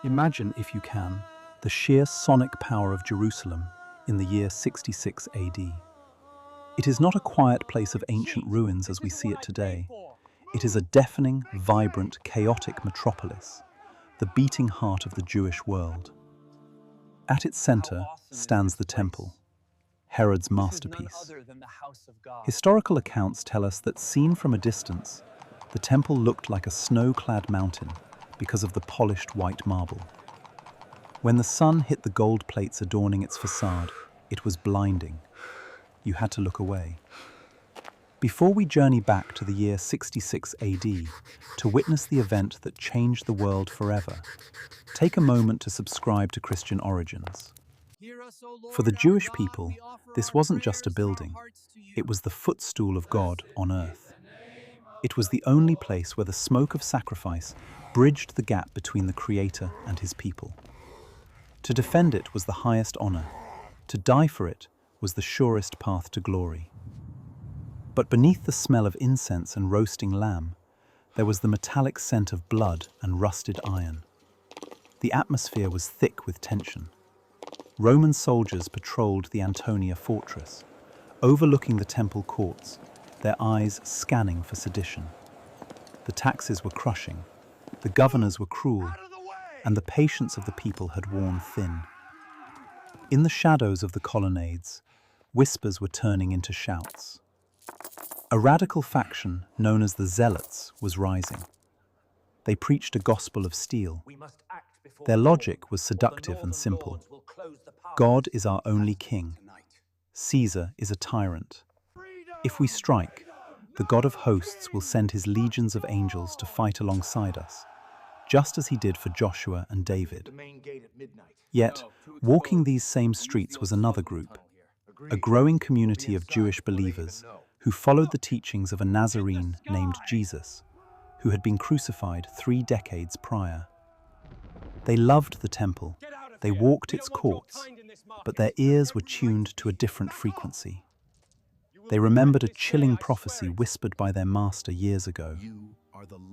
Imagine, if you can, the sheer sonic power of Jerusalem in the year 66 AD. It is not a quiet place of ancient ruins as we see it today. It is a deafening, vibrant, chaotic metropolis, the beating heart of the Jewish world. At its center stands the temple, Herod's masterpiece. Historical accounts tell us that seen from a distance, the temple looked like a snow-clad mountain because of the polished white marble. When the sun hit the gold plates adorning its facade, it was blinding. You had to look away. Before we journey back to the year 66 AD to witness the event that changed the world forever, take a moment to subscribe to Christian Origins. For the Jewish people, this wasn't just a building. It was the footstool of God on earth. It was the only place where the smoke of sacrifice bridged the gap between the Creator and his people. To defend it was the highest honor. To die for it was the surest path to glory. But beneath the smell of incense and roasting lamb, there was the metallic scent of blood and rusted iron. The atmosphere was thick with tension. Roman soldiers patrolled the Antonia fortress, overlooking the temple courts, their eyes scanning for sedition. The taxes were crushing, the governors were cruel, and the patience of the people had worn thin. In the shadows of the colonnades, whispers were turning into shouts. A radical faction known as the Zealots was rising. They preached a gospel of steel. Their logic was seductive and simple. God is our only king. Caesar is a tyrant. If we strike, the God of hosts will send his legions of angels to fight alongside us, just as he did for Joshua and David. Yet, walking these same streets was another group, a growing community of Jewish believers who followed the teachings of a Nazarene named Jesus, who had been crucified 3 decades prior. They loved the temple, they walked its courts, but their ears were tuned to a different frequency. They remembered a chilling prophecy whispered by their master years ago.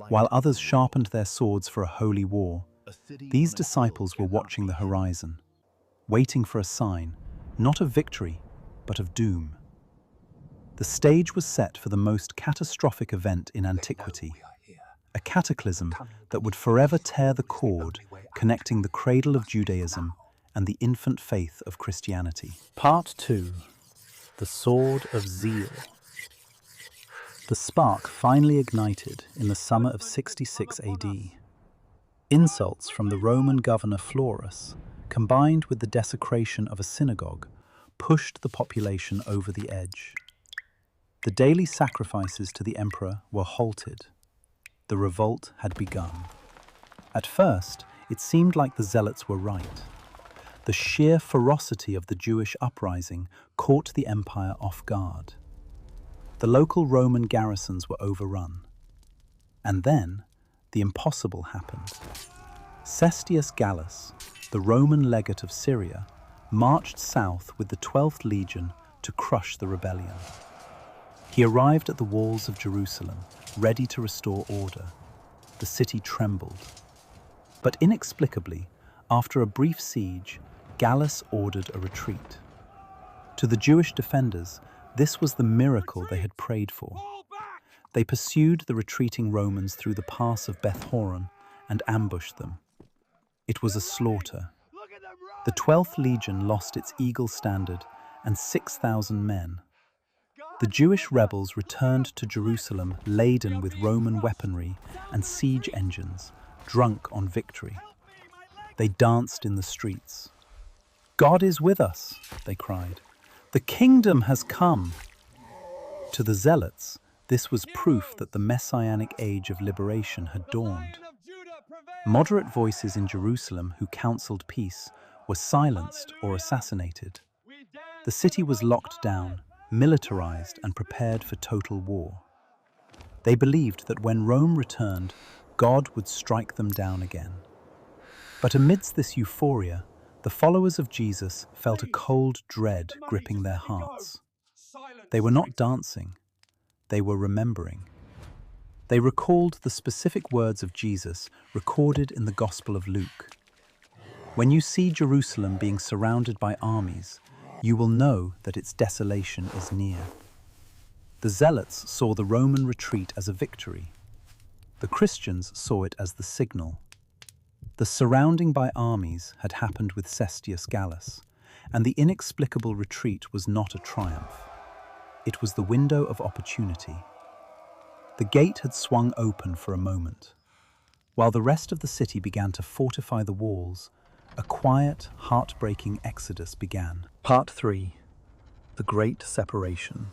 While others sharpened their swords for a holy war, these disciples were watching the horizon, waiting for a sign, not of victory, but of doom. The stage was set for the most catastrophic event in antiquity, a cataclysm that would forever tear the cord connecting the cradle of Judaism and the infant faith of Christianity. Part 2. The Sword of Zeal. The spark finally ignited in the summer of 66 AD. Insults from the Roman governor Florus, combined with the desecration of a synagogue, pushed the population over the edge. The daily sacrifices to the emperor were halted. The revolt had begun. At first, it seemed like the Zealots were right. The sheer ferocity of the Jewish uprising caught the empire off guard. The local Roman garrisons were overrun. And then, the impossible happened. Cestius Gallus, the Roman legate of Syria, marched south with the 12th Legion to crush the rebellion. He arrived at the walls of Jerusalem, ready to restore order. The city trembled. But inexplicably, after a brief siege, Gallus ordered a retreat. To the Jewish defenders, this was the miracle they had prayed for. They pursued the retreating Romans through the pass of Beth Horon and ambushed them. It was a slaughter. The 12th Legion lost its eagle standard and 6,000 men. The Jewish rebels returned to Jerusalem laden with Roman weaponry and siege engines, drunk on victory. They danced in the streets. "God is with us," they cried. "The kingdom has come." To the Zealots, this was proof that the messianic age of liberation had dawned. Moderate voices in Jerusalem who counseled peace were silenced or assassinated. The city was locked down, militarized and prepared for total war. They believed that when Rome returned, God would strike them down again. But amidst this euphoria, the followers of Jesus felt a cold dread gripping their hearts. They were not dancing, they were remembering. They recalled the specific words of Jesus recorded in the Gospel of Luke. When you see Jerusalem being surrounded by armies, you will know that its desolation is near. The Zealots saw the Roman retreat as a victory. The Christians saw it as the signal. The surrounding by armies had happened with Cestius Gallus, and the inexplicable retreat was not a triumph. It was the window of opportunity. The gate had swung open for a moment. While the rest of the city began to fortify the walls, a quiet, heartbreaking exodus began. Part 3. The Great Separation.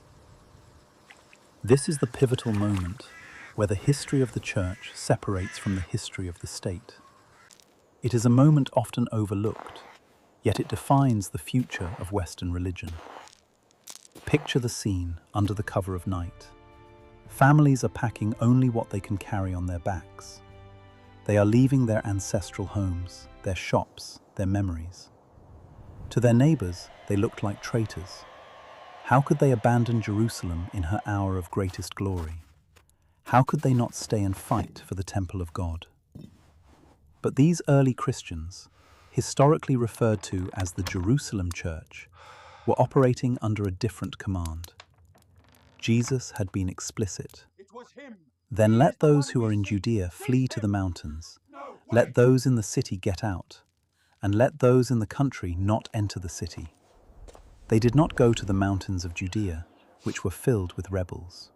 This is the pivotal moment where the history of the Church separates from the history of the state. It is a moment often overlooked, yet it defines the future of Western religion. Picture the scene under the cover of night. Families are packing only what they can carry on their backs. They are leaving their ancestral homes, their shops, their memories. To their neighbors, they looked like traitors. How could they abandon Jerusalem in her hour of greatest glory? How could they not stay and fight for the temple of God? But these early Christians, historically referred to as the Jerusalem Church, were operating under a different command. Jesus had been explicit. Then let those who are in Judea flee to the mountains. Let those in the city get out, and let those in the country not enter the city. They did not go to the mountains of Judea, which were filled with rebels.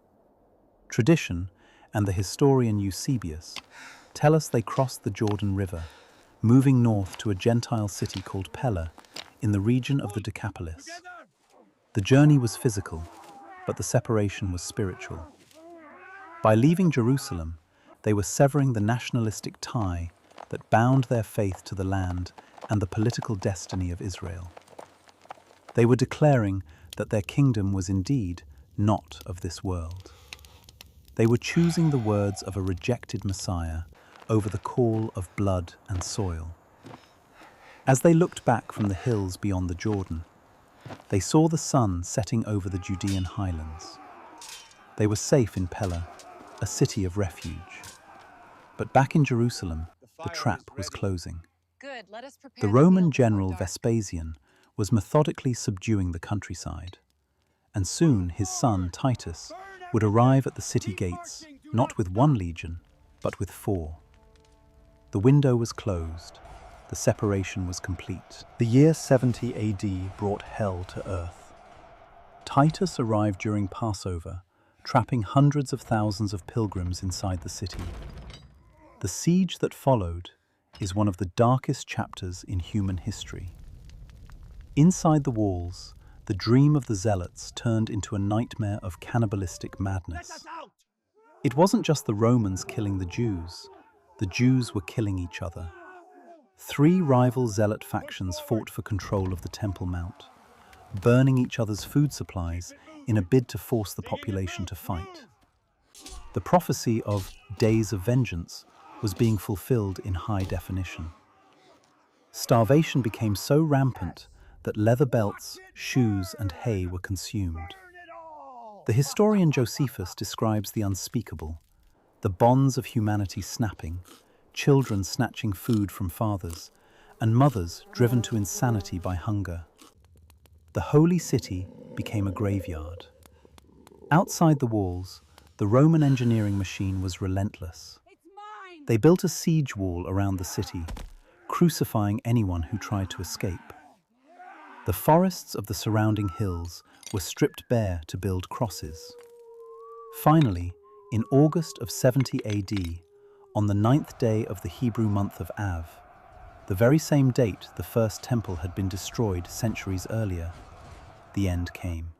Tradition and the historian Eusebius tell us they crossed the Jordan River, moving north to a Gentile city called Pella in the region of the Decapolis. The journey was physical, but the separation was spiritual. By leaving Jerusalem, they were severing the nationalistic tie that bound their faith to the land and the political destiny of Israel. They were declaring that their kingdom was indeed not of this world. They were choosing the words of a rejected Messiah over the call of blood and soil. As they looked back from the hills beyond the Jordan, they saw the sun setting over the Judean highlands. They were safe in Pella, a city of refuge. But back in Jerusalem, the trap was closing. The Roman general Vespasian was methodically subduing the countryside, and soon his son Titus would arrive at the city gates, not with 1 legion, but with 4. The window was closed. The separation was complete. The year 70 AD brought hell to earth. Titus arrived during Passover, trapping hundreds of thousands of pilgrims inside the city. The siege that followed is one of the darkest chapters in human history. Inside the walls, the dream of the Zealots turned into a nightmare of cannibalistic madness. It wasn't just the Romans killing the Jews were killing each other. 3 rival Zealot factions fought for control of the Temple Mount, burning each other's food supplies in a bid to force the population to fight. The prophecy of days of vengeance was being fulfilled in high definition. Starvation became so rampant that leather belts, shoes, and hay were consumed. The historian Josephus describes the unspeakable, the bonds of humanity snapping, children snatching food from fathers, and mothers driven to insanity by hunger. The holy city became a graveyard. Outside the walls, the Roman engineering machine was relentless. They built a siege wall around the city, crucifying anyone who tried to escape. The forests of the surrounding hills were stripped bare to build crosses. Finally, in August of 70 AD, on the 9th day of the Hebrew month of Av, the very same date the first temple had been destroyed centuries earlier, the end came.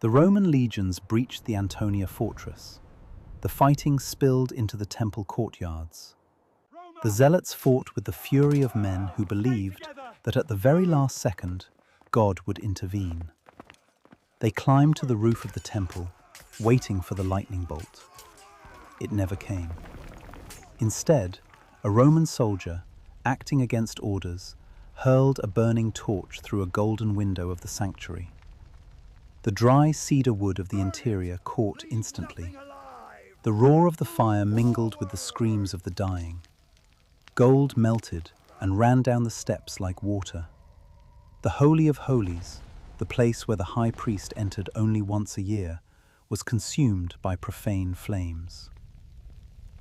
The Roman legions breached the Antonia fortress. The fighting spilled into the temple courtyards. The Zealots fought with the fury of men who believed that at the very last second, God would intervene. They climbed to the roof of the temple, waiting for the lightning bolt. It never came. Instead, a Roman soldier, acting against orders, hurled a burning torch through a golden window of the sanctuary. The dry cedar wood of the interior caught instantly. The roar of the fire mingled with the screams of the dying. Gold melted, and ran down the steps like water. The Holy of Holies, the place where the high priest entered only once a year, was consumed by profane flames.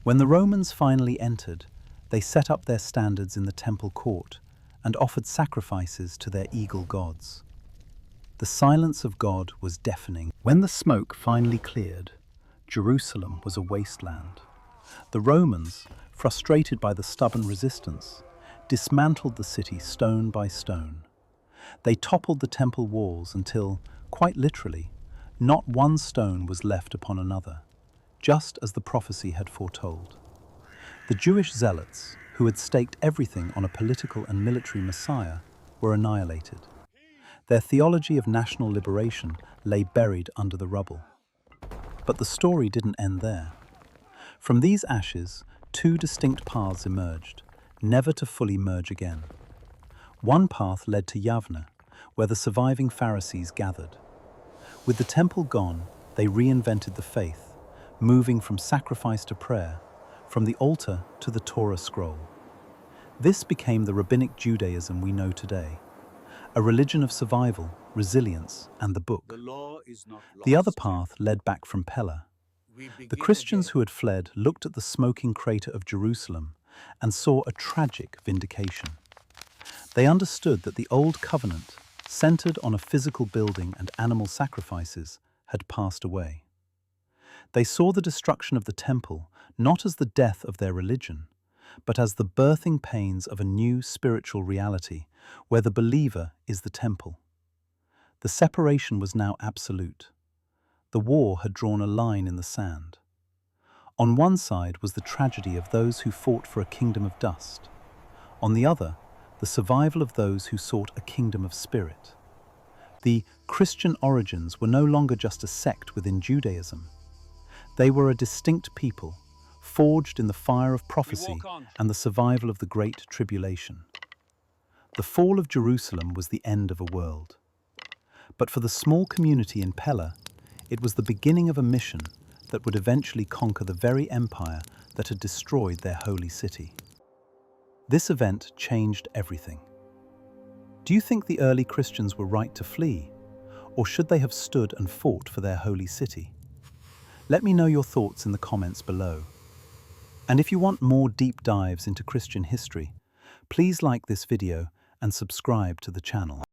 When the Romans finally entered, they set up their standards in the temple court and offered sacrifices to their eagle gods. The silence of God was deafening. When the smoke finally cleared, Jerusalem was a wasteland. The Romans, frustrated by the stubborn resistance, dismantled the city stone by stone. They toppled the temple walls until, quite literally, not one stone was left upon another, just as the prophecy had foretold. The Jewish Zealots, who had staked everything on a political and military Messiah, were annihilated. Their theology of national liberation lay buried under the rubble. But the story didn't end there. From these ashes, two distinct paths emerged, never to fully merge again. One path led to Yavne, where the surviving Pharisees gathered. With the temple gone, they reinvented the faith, moving from sacrifice to prayer, from the altar to the Torah scroll. This became the rabbinic Judaism we know today, a religion of survival, resilience, and the book. The other path led back from Pella. The Christians who had fled looked at the smoking crater of Jerusalem and saw a tragic vindication. They understood that the old covenant, centered on a physical building and animal sacrifices, had passed away. They saw the destruction of the temple not as the death of their religion, but as the birthing pains of a new spiritual reality where the believer is the temple. The separation was now absolute. The war had drawn a line in the sand. On one side was the tragedy of those who fought for a kingdom of dust. On the other, the survival of those who sought a kingdom of spirit. The Christian origins were no longer just a sect within Judaism. They were a distinct people, forged in the fire of prophecy and the survival of the Great Tribulation. The fall of Jerusalem was the end of a world. But for the small community in Pella, it was the beginning of a mission that would eventually conquer the very empire that had destroyed their holy city. This event changed everything. Do you think the early Christians were right to flee, or should they have stood and fought for their holy city? Let me know your thoughts in the comments below. And if you want more deep dives into Christian history, please like this video and subscribe to the channel.